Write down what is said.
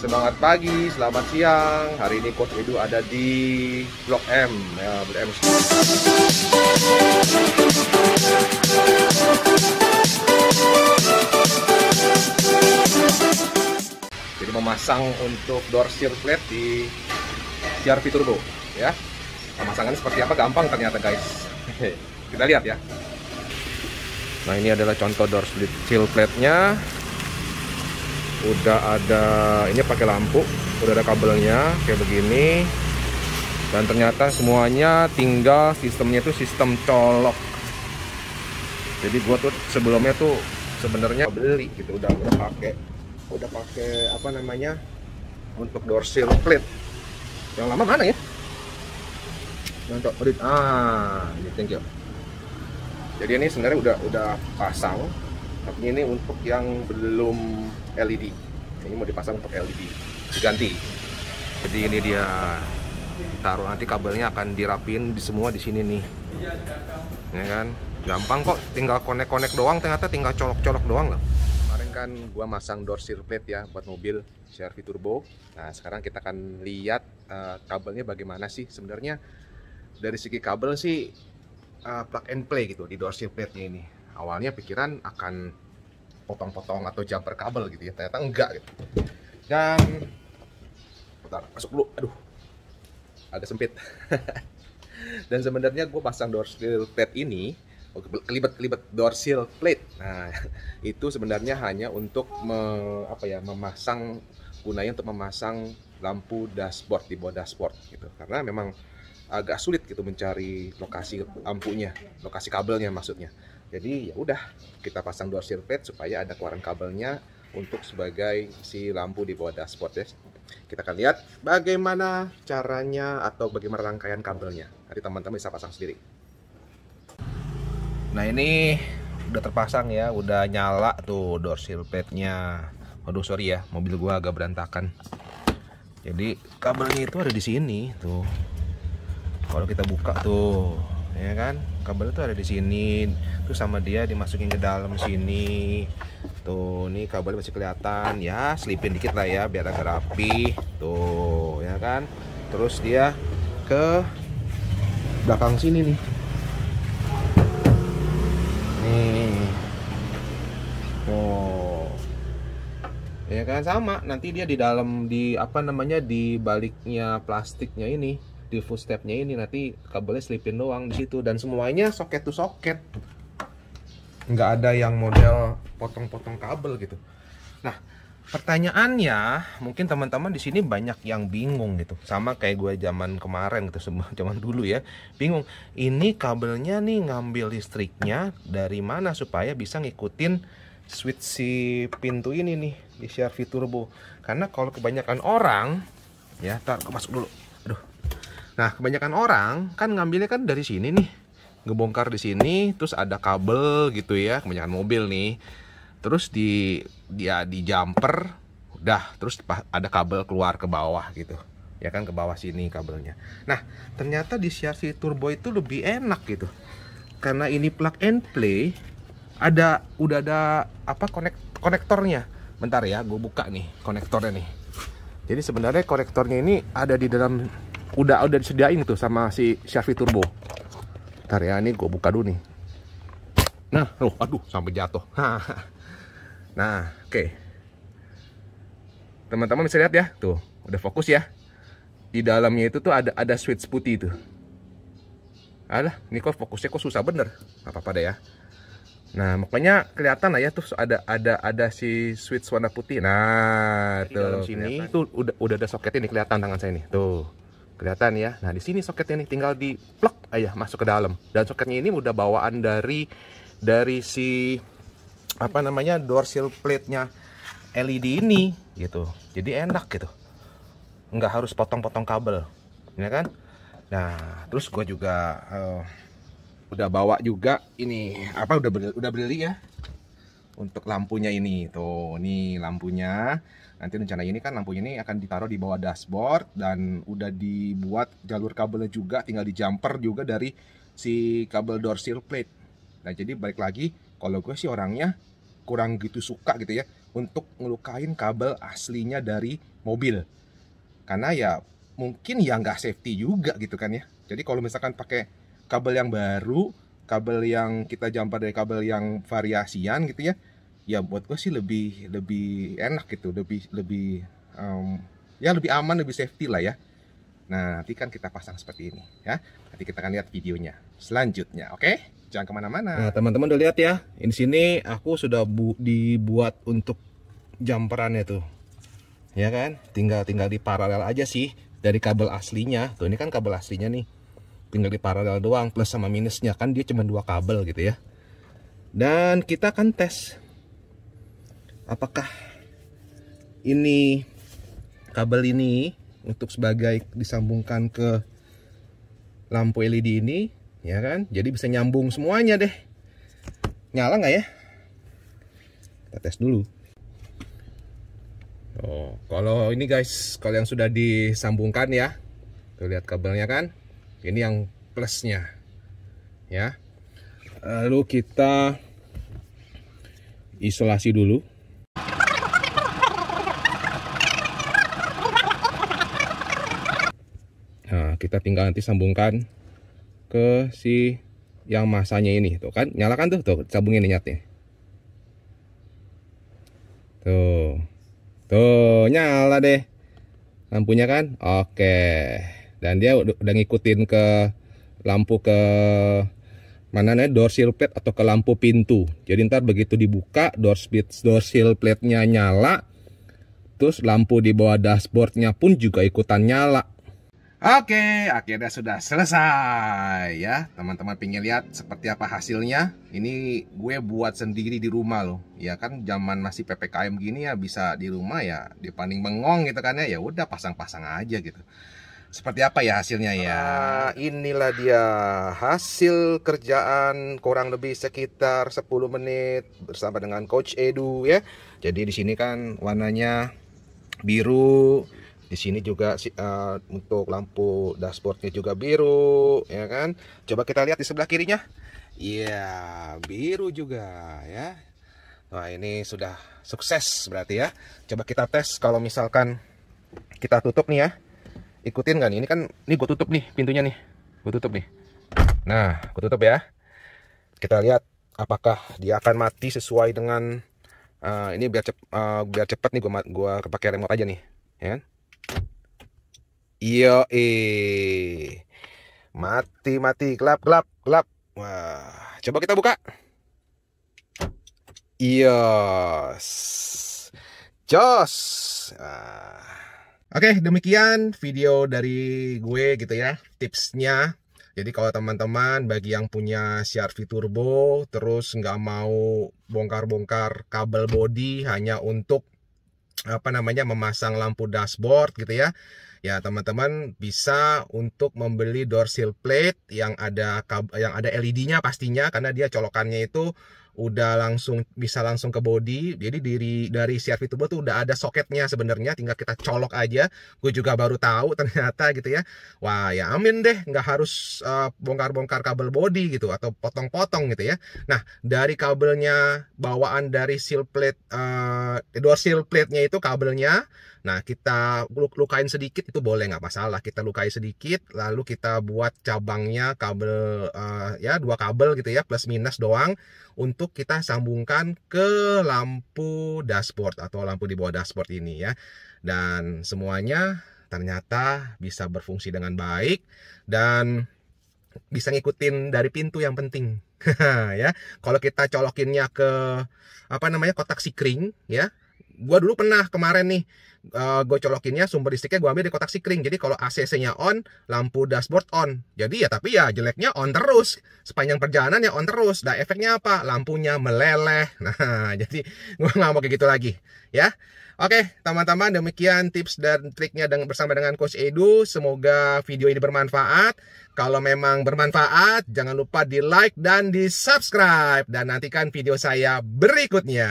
Semangat pagi, selamat siang. Hari ini Coach Edu ada di Blok M, ya, Blok M. Jadi memasang untuk door seal plate di CR-V Turbo, ya. Pemasangannya seperti apa? Gampang ternyata, guys. Kita lihat ya. Nah, ini adalah contoh door seal plate-nya. Udah ada, ini pakai lampu, udah ada kabelnya kayak begini, dan ternyata semuanya tinggal sistemnya itu sistem colok. Jadi gua tuh sebelumnya tuh sebenarnya beli gitu, udah pakai apa namanya untuk door seal plate yang lama mana ya? Untuk audit, ini thank you. Jadi ini sebenarnya udah pasang. Tapi ini untuk yang belum LED. Ini mau dipasang untuk LED, diganti. Jadi ini dia, taruh, nanti kabelnya akan dirapin di semua di sini nih. Ya kan? Gampang kok, tinggal konek-konek doang, ternyata tinggal colok-colok doang loh. Kemarin kan gua masang door seal plate ya buat mobil CR-V Turbo. Nah, sekarang kita akan lihat kabelnya bagaimana sih sebenarnya. Dari segi kabel sih plug and play gitu di door seal plate-nya ini. Awalnya pikiran akan potong-potong atau jumper kabel gitu ya, ternyata enggak gitu. Dan bentar, masuk dulu, aduh agak sempit. Dan sebenarnya gue pasang door seal plate ini, kelibet door seal plate. Nah, itu sebenarnya hanya untuk memasang, gunanya untuk memasang lampu dashboard di bawah dashboard gitu. Karena memang agak sulit gitu mencari lokasi lampunya, lokasi kabelnya maksudnya. Jadi ya udah, kita pasang door seal plate supaya ada keluaran kabelnya untuk sebagai si lampu di bawah dashboard ya. Kita akan lihat bagaimana caranya atau bagaimana rangkaian kabelnya. Nanti teman-teman bisa pasang sendiri. Nah, ini udah terpasang ya, udah nyala tuh door seal plate-nya. Waduh, sorry ya, mobil gua agak berantakan. Jadi kabelnya itu ada di sini tuh. Kalau kita buka tuh, ya kan, kabel itu ada di sini, terus sama dia dimasukin ke dalam sini. Tuh, nih kabelnya masih kelihatan ya, selipin dikit lah ya biar agak rapi. Tuh, ya kan. Terus dia ke belakang sini nih. Nih. Oh. Ya kan, sama. Nanti dia di dalam, di di baliknya plastiknya ini, di footstepnya ini nanti kabelnya selipin doang di situ, dan semuanya soket to soket, nggak ada yang model potong-potong kabel gitu. Nah, pertanyaannya mungkin teman-teman di sini banyak yang bingung gitu, sama kayak gue zaman kemarin gitu, zaman dulu ya, bingung ini kabelnya nih ngambil listriknya dari mana supaya bisa ngikutin switch si pintu ini nih di CR-V Turbo. Karena kalau kebanyakan orang ya, masuk dulu. Aduh. Nah, kebanyakan orang kan ngambilnya kan dari sini nih, ngebongkar di sini, terus ada kabel gitu ya, kebanyakan mobil nih. Terus di jumper, udah, terus ada kabel keluar ke bawah gitu. Ya kan, ke bawah sini kabelnya. Nah, ternyata di CR-V Turbo itu lebih enak gitu. Karena ini plug and play, udah ada konektornya. Bentar ya, gue buka nih konektornya nih. Jadi sebenarnya konektornya ini ada di dalam, udah disediain tuh sama si CR-V Turbo. Ntar ya, ini gue buka dulu nih. Nah, aduh, sampai jatuh. Nah, oke. Teman-teman bisa lihat ya, tuh, udah fokus ya. Di dalamnya itu tuh ada switch putih tuh. Alah, ini kok fokusnya kok susah bener. Apa-apa deh ya. Nah, makanya kelihatan lah ya, tuh ada si switch warna putih. Nah, tuh, di dalam sini tuh udah ada soketnya nih, kelihatan tangan saya nih. Tuh. Kelihatan ya. Nah, di sini soketnya nih, tinggal di plug aja masuk ke dalam. Dan soketnya ini udah bawaan dari si door seal plate-nya LED ini gitu. Jadi enak gitu. Nggak harus potong-potong kabel. Ya kan? Nah, terus gue juga udah bawa juga ini udah beli ya untuk lampunya ini. Tuh, nih lampunya. Nanti rencana ini kan lampunya ini akan ditaruh di bawah dashboard, dan udah dibuat jalur kabelnya juga, tinggal di jumper juga dari si kabel door seal plate. Nah, jadi balik lagi, kalau gue sih orangnya kurang gitu suka gitu ya untuk ngelukain kabel aslinya dari mobil. Karena ya mungkin ya nggak safety juga gitu kan ya. Jadi kalau misalkan pakai kabel yang baru, kabel yang kita jumper dari kabel yang variasian gitu ya, ya buat gue sih lebih enak gitu, lebih ya lebih aman, lebih safety lah ya. Nah nanti kan kita pasang seperti ini ya. Nanti kita akan lihat videonya selanjutnya, oke? Jangan kemana-mana. Nah teman-teman udah lihat ya, di sini aku sudah dibuat untuk jumperannya tuh, ya kan? Tinggal di paralel aja sih dari kabel aslinya. Tuh ini kan kabel aslinya nih, tinggal di paralel doang, plus sama minusnya kan dia cuma 2 kabel gitu ya. Dan kita akan tes apakah ini kabel ini untuk sebagai disambungkan ke lampu LED ini, ya kan? Jadi bisa nyambung semuanya deh. Nyala nggak ya? Kita tes dulu. Oh, kalau ini guys, kalau yang sudah disambungkan ya, tuh lihat kabelnya kan? Ini yang plusnya, ya. Lalu kita isolasi dulu. Nah, kita tinggal nanti sambungkan ke si yang masanya ini, tuh kan? Nyalakan tuh sambungin nyatnya. Tuh nyala deh lampunya kan. Oke, dan dia udah ngikutin ke lampu ke mana nih, door seal plate atau ke lampu pintu. Jadi ntar begitu dibuka door seal plate-nya nyala, terus lampu di bawah dashboardnya pun juga ikutan nyala. Oke, akhirnya sudah selesai ya. Teman-teman pengen lihat seperti apa hasilnya? Ini gue buat sendiri di rumah loh. Ya kan zaman masih PPKM gini ya, bisa di rumah ya, dibanding bengong gitu kan ya. Ya udah pasang-pasang aja gitu. Seperti apa ya hasilnya ya? Inilah dia hasil kerjaan kurang lebih sekitar 10 menit bersama dengan Coach Edu ya. Jadi di sini kan warnanya biru. Di sini juga untuk lampu dashboardnya juga biru, ya kan? Coba kita lihat di sebelah kirinya. Iya, biru juga ya. Wah, ini sudah sukses berarti ya. Coba kita tes kalau misalkan kita tutup nih ya. Ikutin nggak nih? Ini kan, ini gue tutup nih pintunya nih. Gue tutup nih. Nah, gue tutup ya. Kita lihat apakah dia akan mati sesuai dengan ini biar cepet nih gua pakai remote aja nih, ya kan? Iya, mati, gelap. Wah, coba kita buka. Iya, jos. Oke, demikian video dari gue gitu ya, tipsnya. Jadi kalau teman-teman bagi yang punya CR-V turbo terus nggak mau bongkar-bongkar kabel bodi hanya untuk memasang lampu dashboard gitu ya. Ya teman-teman bisa untuk membeli door seal plate yang ada LED-nya pastinya, karena dia colokannya itu udah bisa langsung ke body. Jadi dari CR-V turbo tuh udah ada soketnya sebenarnya, tinggal kita colok aja. Gue juga baru tahu ternyata gitu ya. Wah ya amin deh, nggak harus bongkar-bongkar kabel body gitu atau potong-potong gitu ya. Nah dari kabelnya bawaan dari seal plate, door seal plate-nya itu kabelnya, nah kita lukain sedikit itu boleh, nggak masalah. Kita lukai sedikit lalu kita buat cabangnya kabel ya 2 kabel gitu ya, plus minus doang, untuk kita sambungkan ke lampu dashboard atau lampu di bawah dashboard ini ya. Dan semuanya ternyata bisa berfungsi dengan baik dan bisa ngikutin dari pintu yang penting. Ya, kalau kita colokinnya ke kotak sikring ya. Gua dulu pernah kemarin nih, gue colokinnya sumber listriknya gue ambil di kotak sikring. Jadi kalau ACC-nya on, lampu dashboard on. Jadi ya tapi ya jeleknya on terus. Sepanjang perjalanan ya on terus. Nah efeknya apa? Lampunya meleleh. Nah jadi gue nggak mau kayak gitu lagi ya. Oke teman-teman, demikian tips dan triknya bersama dengan Coach Edu. Semoga video ini bermanfaat. Kalau memang bermanfaat, jangan lupa di like dan di subscribe. Dan nantikan video saya berikutnya.